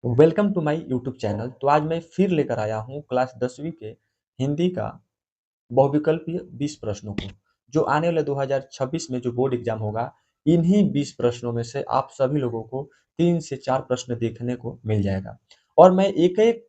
Welcome to my YouTube channel. तो आज मैं फिर लेकर आया हूँ क्लास 10वीं के हिंदी का बहुविकल्पीय 20 प्रश्नों को, जो आने वाले 2026 में जो बोर्ड एग्जाम होगा। इन्हीं 20 प्रश्नों में से आप सभी लोगों को 3 से 4 प्रश्न देखने को मिल जाएगा। और मैं एक एक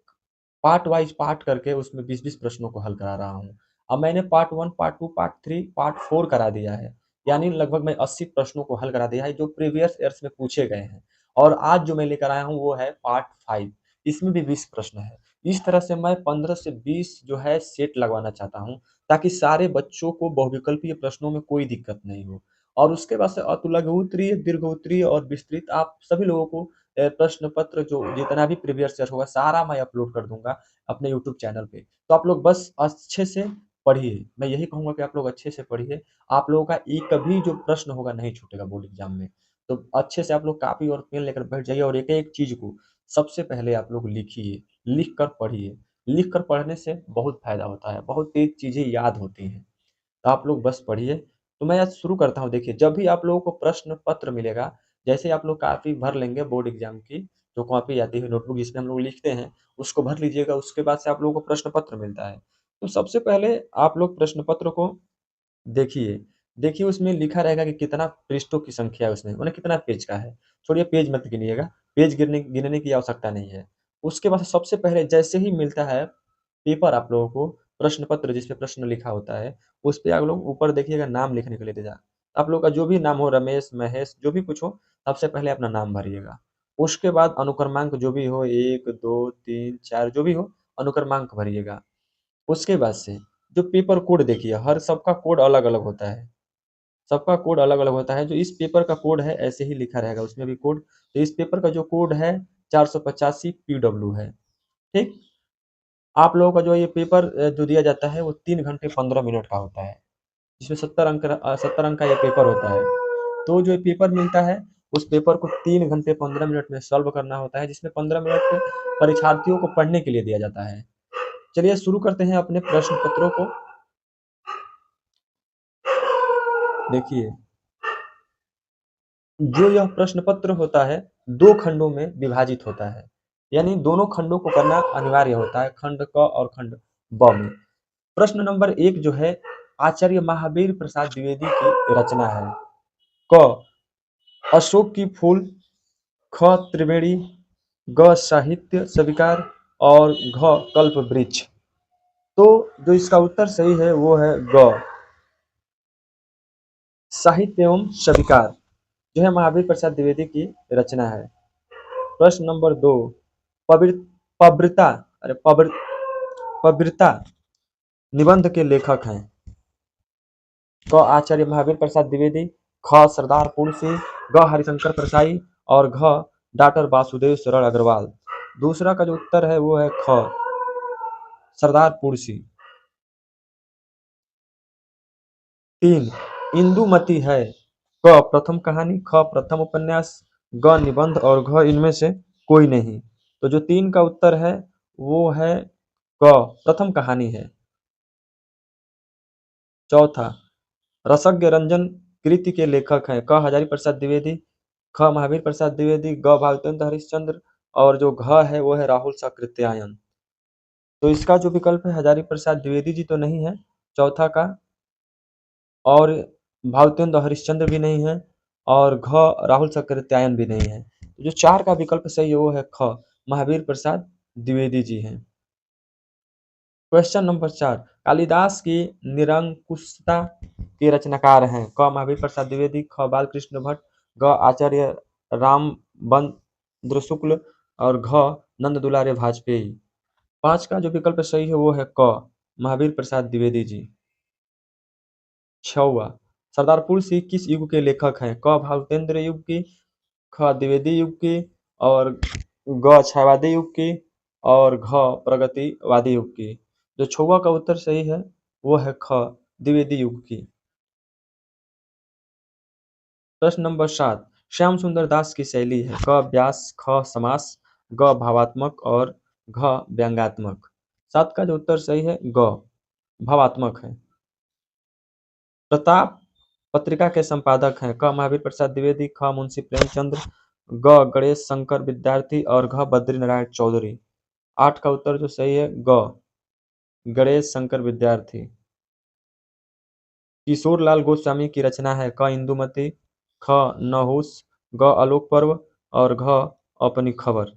पार्ट वाइज पार्ट करके उसमें 20-20 प्रश्नों को हल करा रहा हूँ। अब मैंने पार्ट 1, पार्ट 2, पार्ट 3, पार्ट 4 करा दिया है। यानी लगभग मैं 80 प्रश्नों को हल करा दिया है जो प्रीवियस ईयर्स में पूछे गए हैं। और आज जो मैं लेकर आया हूँ वो है पार्ट 5। इसमें भी 20 प्रश्न है। इस तरह से मैं 15 से 20 जो है सेट लगवाना चाहता हूँ, ताकि सारे बच्चों को बहुविकल्पीय प्रश्नों में कोई दिक्कत नहीं हो। और उसके बाद से लघु उत्तरीय, दीर्घ उत्तरीय और विस्तृत आप सभी लोगों को प्रश्न पत्र जो जितना भी प्रीवियस ईयर होगा सारा मैं अपलोड कर दूंगा अपने यूट्यूब चैनल पे। तो आप लोग बस अच्छे से पढ़िए। मैं यही कहूंगा कि आप लोग अच्छे से पढ़िए। आप लोगों का एक भी जो प्रश्न होगा नहीं छूटेगा बोर्ड एग्जाम में। तो अच्छे से आप लोग कॉपी और पेन लेकर बैठ जाइए और एक एक चीज को सबसे पहले आप लोग लिखिए, लिख कर पढ़िए। लिख कर पढ़ने से बहुत फायदा होता है, बहुत तेज चीजें याद होती हैं। तो आप लोग बस पढ़िए। तो मैं आज शुरू करता हूँ। देखिए, जब भी आप लोगों को प्रश्न पत्र मिलेगा, जैसे ही आप लोग कॉपी भर लेंगे बोर्ड एग्जाम की, जो कॉपी आती है नोटबुक जिसमें हम लोग लिखते हैं, उसको भर लीजिएगा। उसके बाद से आप लोगों को प्रश्न पत्र मिलता है। तो सबसे पहले आप लोग प्रश्न पत्र को देखिए। देखिए, उसमें लिखा रहेगा कि कितना पृष्ठों की संख्या है, उसमें मतलब कितना पेज का है। छोड़िए, पेज मत गिनिएगा। पेज गिनने की आवश्यकता नहीं है। उसके बाद सबसे पहले जैसे ही मिलता है पेपर आप लोगों को, प्रश्न पत्र जिसपे प्रश्न लिखा होता है, उस पे आप लोग ऊपर देखिएगा नाम लिखने के लिए दिया। आप लोग का जो भी नाम हो, रमेश, महेश, जो भी कुछ हो, सबसे पहले अपना नाम भरिएगा। उसके बाद अनुक्रमांक जो भी हो, 1, 2, 3, 4 जो भी हो, अनुक्रमांक भरिएगा। उसके बाद से जो पेपर कोड देखिए, हर सबका कोड अलग अलग होता है। सबका कोड अलग अलग होता है। जो इस पेपर का कोड है ऐसे ही लिखा रहेगा उसमें भी कोड। तो इस पेपर का जो कोड है 485 PW है। ठीक। आप लोगों का जो ये पेपर जो दिया जाता है वो 3 घंटे 15 मिनट का होता है, जिसमें 70 अंक का ये पेपर होता है। तो जो ये पेपर मिलता है, उस पेपर को 3 घंटे 15 मिनट में सॉल्व करना होता है, जिसमें 15 मिनट परीक्षार्थियों को पढ़ने के लिए दिया जाता है। चलिए शुरू करते हैं अपने प्रश्न पत्रों को। देखिए, जो यह प्रश्न पत्र होता है 2 खंडों में विभाजित होता है। यानी दोनों खंडों को करना अनिवार्य होता है, खंड क और खंड ब में। प्रश्न नंबर 1 जो है, आचार्य महावीर प्रसाद द्विवेदी की रचना है। क अशोक की फूल, ख त्रिवेणी, ग साहित्य स्वीकार और घ कल्प वृक्ष। तो जो इसका उत्तर सही है वो है ग साहित्य एवं स्वीकार, जो है महावीर प्रसाद द्विवेदी की रचना है। प्रश्न नंबर 2, पवित्र पवित्रता अरे पवित्रता निबंध के लेखक हैं। क आचार्य महावीर प्रसाद द्विवेदी, ख सरदार पुरसी, ग हरिशंकर परसाई और घ डॉक्टर वासुदेव शरण अग्रवाल। दूसरा का जो उत्तर है वो है ख सरदार पुरसी। 3, इंदुमती है। क प्रथम कहानी, ख प्रथम उपन्यास, ग निबंध और घ इनमें से कोई नहीं। तो जो 3 का उत्तर है वो है क प्रथम कहानी है। चौथा, रसज्ञ रंजन कृति के लेखक हैं। क हजारी प्रसाद द्विवेदी, ख महावीर प्रसाद द्विवेदी, ग भावतेन्द्र हरिश्चंद्र और जो घ है वो है राहुल साकृत्यायन। तो इसका जो विकल्प है, हजारी प्रसाद द्विवेदी जी तो नहीं है चौथा का, और भावतेन्द्र हरिश्चंद्र भी नहीं है, और घ राहुल साकृत्यायन भी नहीं है। तो जो 4 का विकल्प सही है वो है ख महावीर प्रसाद द्विवेदी जी हैं। क्वेश्चन नंबर 4, कालिदास की निरंकुशता के रचनाकार हैं। क महावीर प्रसाद द्विवेदी, ख बालकृष्ण भट्ट, ग आचार्य रामभद्र शुक्ल और घ नंद दुलारे वाजपेयी। 5 का जो विकल्प सही है वो है क महावीर प्रसाद द्विवेदी जी। 6वां, सरदारपुर सिंह किस युग के लेखक हैं। क भावतेंद्र युग की, ख द्विवेदी युग की और ग छायावादी युग की और घ प्रगतिवादी युग की। जो 6वां का उत्तर सही है वो है ख द्विवेदी युग की। प्रश्न नंबर 7, श्याम सुंदर दास की शैली है। क व्यास, ख समास, ग भावात्मक और घ व्यंग्यात्मक। 7 का जो उत्तर सही है ग भावात्मक है। प्रताप पत्रिका के संपादक हैं। क महावीर प्रसाद द्विवेदी, ख मुंशी प्रेमचंद्र, ग गणेश शंकर विद्यार्थी और घ बद्री नारायण चौधरी। 8 का उत्तर जो सही है ग गणेश शंकर विद्यार्थी। किशोर लाल गोस्वामी की रचना है क इंदुमती, ख नहुस, ग आलोक पर्व और घ अपनी खबर।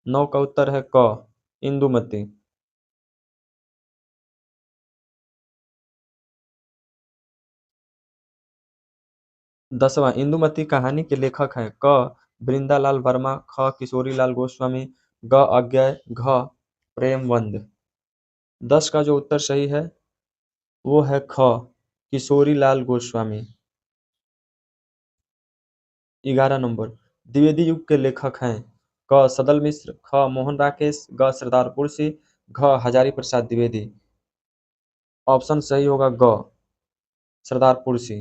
9 का उत्तर है क इंदुमती। 10वां इंदुमती कहानी के लेखक हैं क बृंदालाल वर्मा, ख किशोरीलाल गोस्वामी, ग अज्ञय, घ प्रेमवंद। 10 का जो उत्तर सही है वो है ख किशोरीलाल गोस्वामी। 11 नंबर द्विवेदी युग के लेखक हैं क सदल मिश्र, ख मोहन राकेश, ग सरदार पुरसी, घ हजारी प्रसाद द्विवेदी। ऑप्शन सही होगा ग सरदार पुरसी।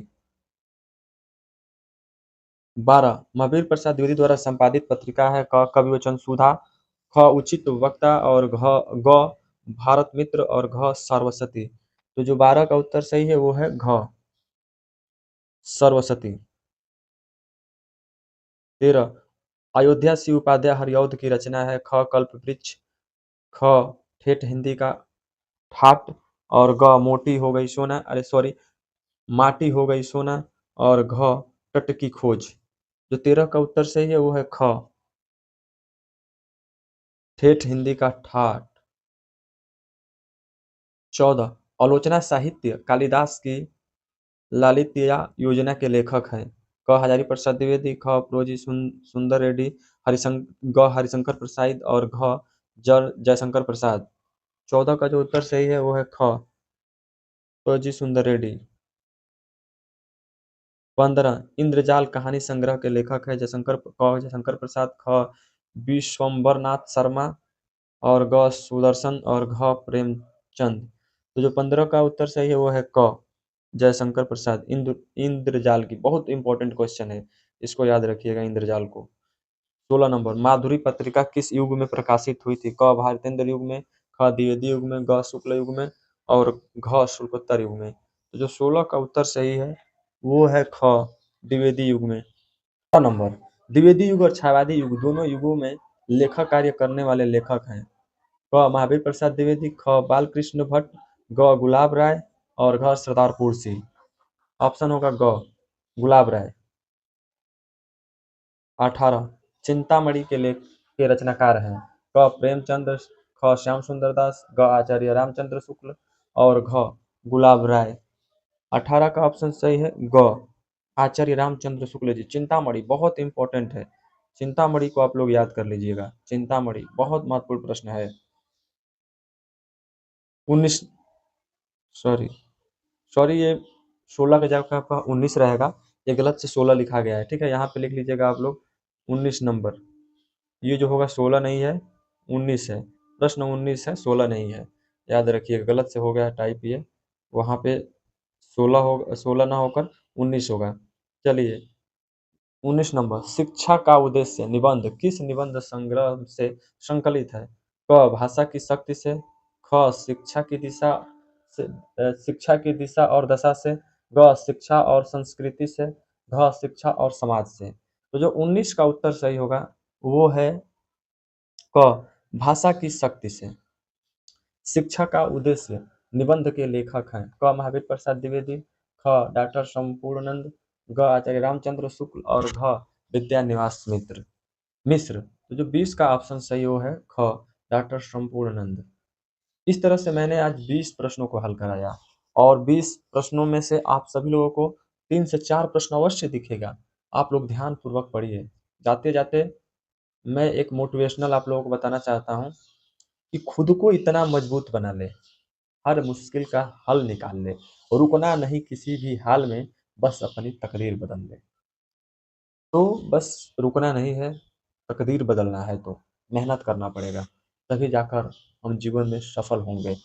12 महावीर प्रसाद द्विवेदी द्वारा संपादित पत्रिका है क कविवचन सुधा, ख उचित वक्ता और ग भारत मित्र और घ सर्वसती। तो जो 12 का उत्तर सही है वो है घ सर्वसती। 13 अयोध्या शिव उपाध्याय हरिऔध की रचना है ख कल्पवृक्ष, ख ठेठ हिंदी का ठाट और ग मोटी हो गई सोना, अरे सॉरी माटी हो गई सोना और घ तट की खोज। जो 13 का उत्तर सही है वो है ख ठेठ हिंदी का ठाट। 14 आलोचना साहित्य कालिदास की लालित्य योजना के लेखक हैं क हजारी प्रसाद द्विवेदी, ख प्रोजी सुंदर रेड्डी, ग हरिशंकर प्रसाद और घ जयशंकर प्रसाद। 14 का जो उत्तर सही है वो है ख प्रोजी सुंदर रेड्डी। 15 इंद्रजाल कहानी संग्रह के लेखक है जयशंकर प्रसाद, ख विश्वम्बरनाथ शर्मा और ग सुदर्शन और घ प्रेमचंद। तो जो 15 का उत्तर सही है वो है क जयशंकर प्रसाद। इंद्रजाल की बहुत इंपॉर्टेंट क्वेश्चन है, इसको याद रखिएगा इंद्रजाल को। 16 नंबर माधुरी पत्रिका किस युग में प्रकाशित हुई थी क भारतेंद्र युग में, ख द्विवेदी युग में, ग शुक्ल युग में और घ शुल्कोत्तर युग में। तो जो 16 का उत्तर सही है वो है ख द्विवेदी युग में। 16 नंबर द्विवेदी युग और छायावादी युग दोनों युगों में लेखक कार्य करने वाले लेखक हैं क महावीर प्रसाद द्विवेदी, ख बालकृष्ण भट्ट, ग गुलाब राय और घ सरदार पुरसी। ऑप्शन होगा ग गुलाब राय। 18 चिंतामणि के रचनाकार हैं क प्रेमचंद, ख श्याम सुंदर दास, ग आचार्य रामचंद्र शुक्ल और घ गुलाब राय। 18 का ऑप्शन सही है ग आचार्य रामचंद्र शुक्ल जी। चिंतामणि बहुत इंपॉर्टेंट है, चिंतामणि को आप लोग याद कर लीजिएगा, चिंतामणि बहुत महत्वपूर्ण प्रश्न है। 19 सॉरी सॉरी ये 16 का जगह आपका 19 रहेगा, ये गलत से 16 लिखा गया है, ठीक है। यहाँ पे लिख लीजिएगा आप लोग 19 नंबर, ये जो होगा 16 नहीं है 19 है, प्रश्न 19 है 16 नहीं है, याद रखिएगा। गलत से हो गया है टाइप, ये वहाँ पे 16 हो 16 ना होकर 19 होगा। चलिए 19 नंबर शिक्षा का उद्देश्य निबंध किस निबंध संग्रह से संकलित है क भाषा की शक्ति से, ख शिक्षा की दिशा और दशा से, ग शिक्षा और संस्कृति से, घ शिक्षा और समाज से। तो जो 19 का उत्तर सही होगा वो है क भाषा की शक्ति से। शिक्षा का उद्देश्य निबंध के लेखक हैं क महावीर प्रसाद द्विवेदी, ख डॉक्टर संपूर्णानंद, ग आचार्य रामचंद्र शुक्ल और घ विद्यानिवास मिश्र। तो जो 20 का ऑप्शन सही वो है ख डॉक्टर संपूर्णानंद। इस तरह से मैंने आज 20 प्रश्नों को हल कराया और 20 प्रश्नों में से आप सभी लोगों को 3 से 4 प्रश्न अवश्य दिखेगा। आप लोग ध्यान पूर्वक पढ़िए। जाते जाते मैं एक मोटिवेशनल आप लोगों को बताना चाहता हूँ कि खुद को इतना मजबूत बना ले, हर मुश्किल का हल निकाल ले, रुकना नहीं किसी भी हाल में, बस अपनी तकदीर बदल ले। तो बस रुकना नहीं है, तकदीर बदलना है तो मेहनत करना पड़ेगा, तभी जाकर हम जीवन में सफल होंगे।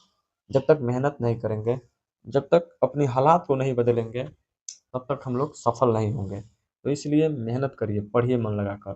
जब तक मेहनत नहीं करेंगे, जब तक अपनी हालात को नहीं बदलेंगे, तब तक हम लोग सफल नहीं होंगे। तो इसलिए मेहनत करिए, पढ़िए मन लगाकर।